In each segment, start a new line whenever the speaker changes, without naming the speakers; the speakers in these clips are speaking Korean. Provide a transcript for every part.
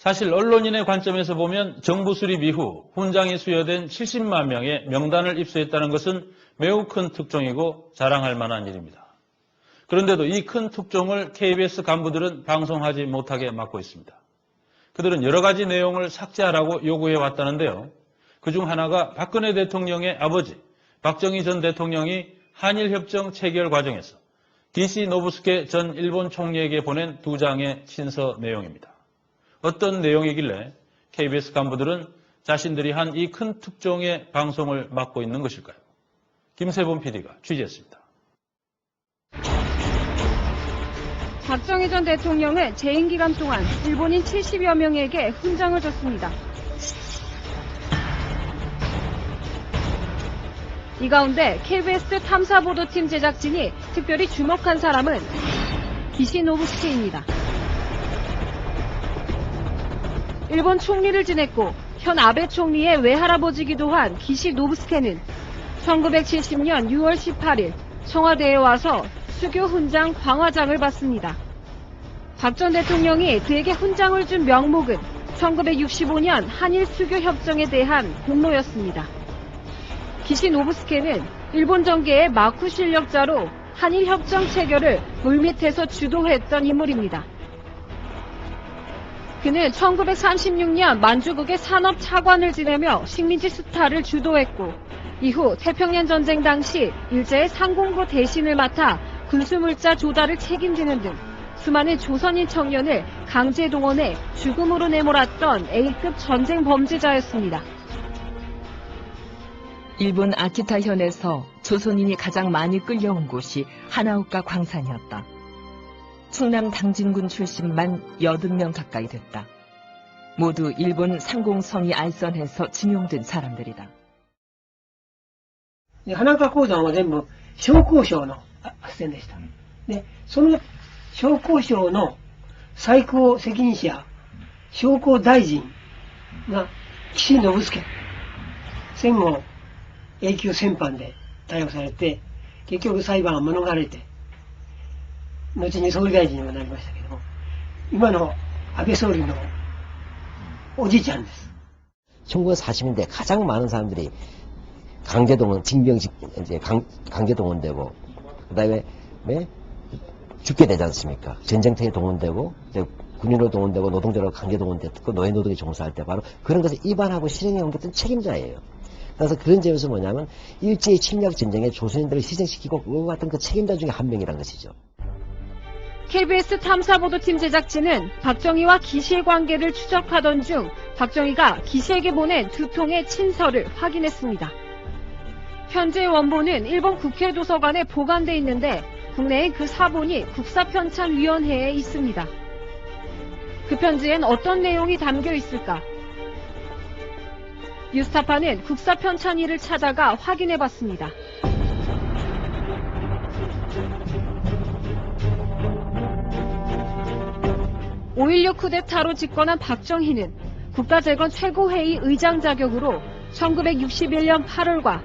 사실 언론인의 관점에서 보면 정부 수립 이후 훈장이 수여된 70만 명의 명단을 입수했다는 것은 매우 큰 특종이고 자랑할 만한 일입니다. 그런데도 이 큰 특종을 KBS 간부들은 방송하지 못하게 막고 있습니다. 그들은 여러 가지 내용을 삭제하라고 요구해 왔다는데요. 그중 하나가 박근혜 대통령의 아버지 박정희 전 대통령이 한일협정 체결 과정에서 기시 노부스케 전 일본 총리에게 보낸 2장의 친서 내용입니다. 어떤 내용이길래 KBS 간부들은 자신들이 한 이 큰 특종의 방송을 막고 있는 것일까요? 김세범 PD가 취재했습니다.
박정희 전 대통령은 재임 기간 동안 일본인 70여 명에게 훈장을 줬습니다. 이 가운데 KBS 탐사보도팀 제작진이 특별히 주목한 사람은 기시 노부스케입니다. 일본 총리를 지냈고 현 아베 총리의 외할아버지기도 한 기시 노부스케는 1970년 6월 18일 청와대에 와서 수교 훈장 광화장을 받습니다. 박 전 대통령이 그에게 훈장을 준 명목은 1965년 한일 수교 협정에 대한 공로였습니다. 기시 노부스케는 일본 정계의 마쿠 실력자로 한일 협정 체결을 물밑에서 주도했던 인물입니다. 그는 1936년 만주국의 산업 차관을 지내며 식민지 수탈을 주도했고 이후 태평양 전쟁 당시 일제의 상공부 대신을 맡아 군수물자 조달을 책임지는 등 수많은 조선인 청년을 강제 동원해 죽음으로 내몰았던 A급 전쟁 범죄자였습니다.
일본 아키타현에서 조선인이 가장 많이 끌려온 곳이 하나오카 광산이었다. 충남 당진군 출신만 80명 가까이 됐다. 모두 일본 상공성이 알선해서 징용된 사람들이다.
花岡鉱山は全部商工省の斡旋でした。で、その商工省の最高責任者、商工大臣が岸信介。戦後永久戦犯で逮捕されて、結局裁判は免れて、後に総理大臣にもなりましたけども、今の安倍総理のおじいちゃんです。
1940년대 가장 많은 사람들이 강제동원, 이제 강제동원되고, 그 다음에, 죽게 되지 않습니까? 전쟁터에 동원되고, 군인으로 동원되고, 노동자로 강제동원됐고, 노예노동에 종사할 때 바로 그런 것을 위반하고 실행해 옮겼던 책임자예요. 그래서 그런 점에서 뭐냐면, 일제의 침략 전쟁에 조선인들을 희생시키고, 그와 같은 그 책임자 중에 한 명이라는 것이죠.
KBS 탐사보도팀 제작진은 박정희와 기시의 관계를 추적하던 중 박정희가 기시에게 보낸 2통의 친서를 확인했습니다. 현재 원본은 일본 국회 도서관에 보관돼 있는데 국내에 그 사본이 국사편찬위원회에 있습니다. 그 편지엔 어떤 내용이 담겨 있을까? 뉴스타파는 국사편찬위를 찾아가 확인해봤습니다. (5.16) 쿠데타로 집권한 박정희는 국가재건 최고회의 의장 자격으로 1961년 8월과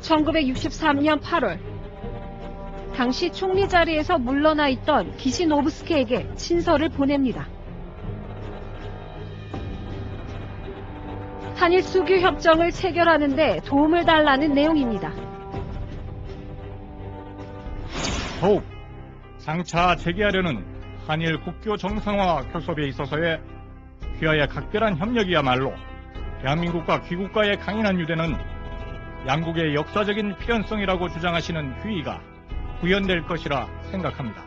1963년 8월 당시 총리 자리에서 물러나 있던 기시 노부스케에게 친서를 보냅니다. 한일 수교 협정을 체결하는 데 도움을 달라는 내용입니다.
더욱 장차 재개하려는 한일 국교 정상화 교섭에 있어서의 귀하의 각별한 협력이야말로 대한민국과 귀국가의 강인한 유대는 양국의 역사적인 필연성이라고 주장하시는 휴의가 구현될 것이라 생각합니다.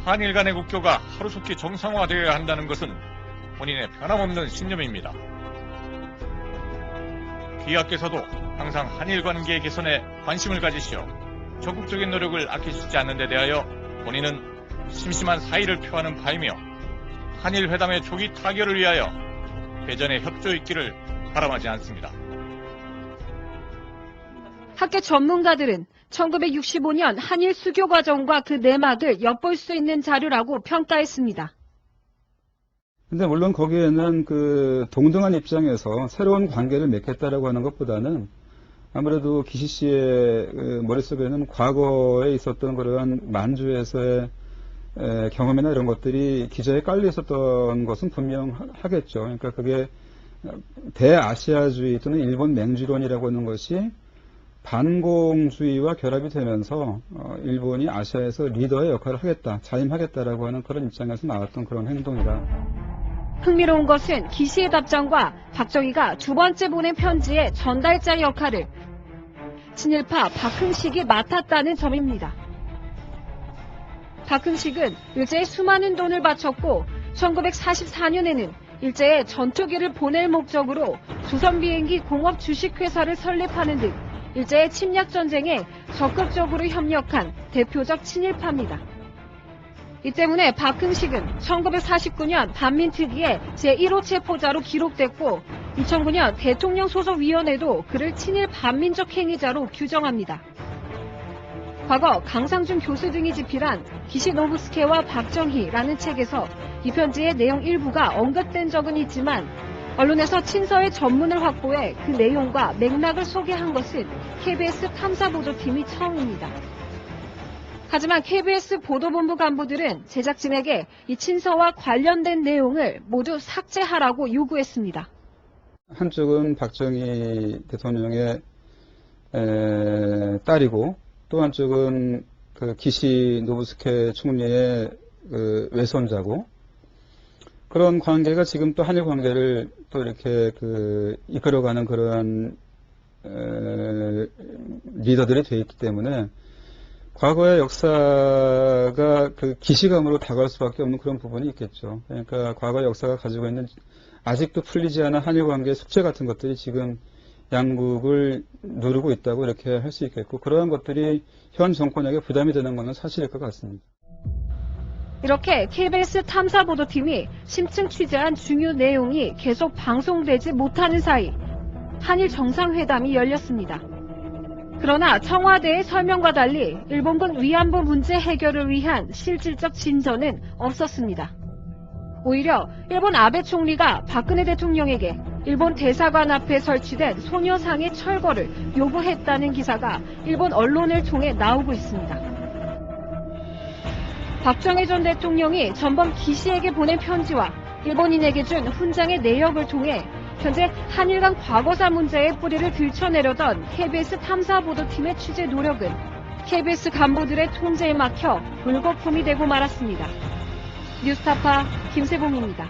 한일 간의 국교가 하루속히 정상화되어야 한다는 것은 본인의 변함없는 신념입니다. 귀하께서도 항상 한일 관계 개선에 관심을 가지시어 적극적인 노력을 아끼시지 않는 데 대하여 본인은 심심한 사의를 표하는 바이며 한일 회담의 조기 타결을 위하여 대전에 협조 있기를 바람하지 않습니다.
학계 전문가들은 1965년 한일 수교 과정과 그 내막을 엿볼 수 있는 자료라고 평가했습니다.
근데 물론 거기에는 그 동등한 입장에서 새로운 관계를 맺겠다라고 하는 것보다는 아무래도 기시 씨의 그 머릿속에는 과거에 있었던 그러한 만주에서의 경험이나 이런 것들이 기저에 깔려 있었던 것은 분명하겠죠. 그러니까 그게 대아시아주의 또는 일본 맹주론이라고 하는 것이 반공주의와 결합이 되면서 일본이 아시아에서 리더의 역할을 하겠다, 자임하겠다라고 하는 그런 입장에서 나왔던 그런 행동이다.
흥미로운 것은 기시의 답장과 박정희가 두 번째 보낸 편지의 전달자 역할을 친일파 박흥식이 맡았다는 점입니다. 박흥식은 일제에 수많은 돈을 바쳤고 1944년에는 일제에 전투기를 보낼 목적으로 조선 비행기 공업 주식회사를 설립하는 등 일제의 침략 전쟁에 적극적으로 협력한 대표적 친일파입니다. 이 때문에 박흥식은 1949년 반민특위의 제1호 체포자로 기록됐고 2009년 대통령 소속위원회도 그를 친일 반민족 행위자로 규정합니다. 과거 강상준 교수 등이 집필한 기시노부스케와 박정희라는 책에서 이 편지의 내용 일부가 언급된 적은 있지만 언론에서 친서의 전문을 확보해 그 내용과 맥락을 소개한 것은 KBS 탐사보도팀이 처음입니다. 하지만 KBS 보도본부 간부들은 제작진에게 이 친서와 관련된 내용을 모두 삭제하라고 요구했습니다.
한쪽은 박정희 대통령의 딸이고 또 한쪽은 그 기시 노부스케 총리의 그 외손자고 그런 관계가 지금 또 한일 관계를 또 이렇게 이끌어가는 그런 리더들이 되어 있기 때문에 과거의 역사가 그 기시감으로 다가올 수밖에 없는 그런 부분이 있겠죠. 그러니까 과거의 역사가 가지고 있는 아직도 풀리지 않은 한일 관계의 숙제 같은 것들이 지금 양국을 누르고 있다고 이렇게 할 수 있겠고 그러한 것들이 현 정권에게 부담이 되는 것은 사실일 것 같습니다.
이렇게 KBS 탐사보도팀이 심층 취재한 중요 내용이 계속 방송되지 못하는 사이 한일 정상회담이 열렸습니다. 그러나 청와대의 설명과 달리 일본군 위안부 문제 해결을 위한 실질적 진전은 없었습니다. 오히려 일본 아베 총리가 박근혜 대통령에게 일본 대사관 앞에 설치된 소녀상의 철거를 요구했다는 기사가 일본 언론을 통해 나오고 있습니다. 박정희 전 대통령이 전범 기시에게 보낸 편지와 일본인에게 준 훈장의 내역을 통해 현재 한일 간 과거사 문제의 뿌리를 들춰내려던 KBS 탐사보도팀의 취재 노력은 KBS 간부들의 통제에 막혀 불거품이 되고 말았습니다. 뉴스타파 김세봉입니다.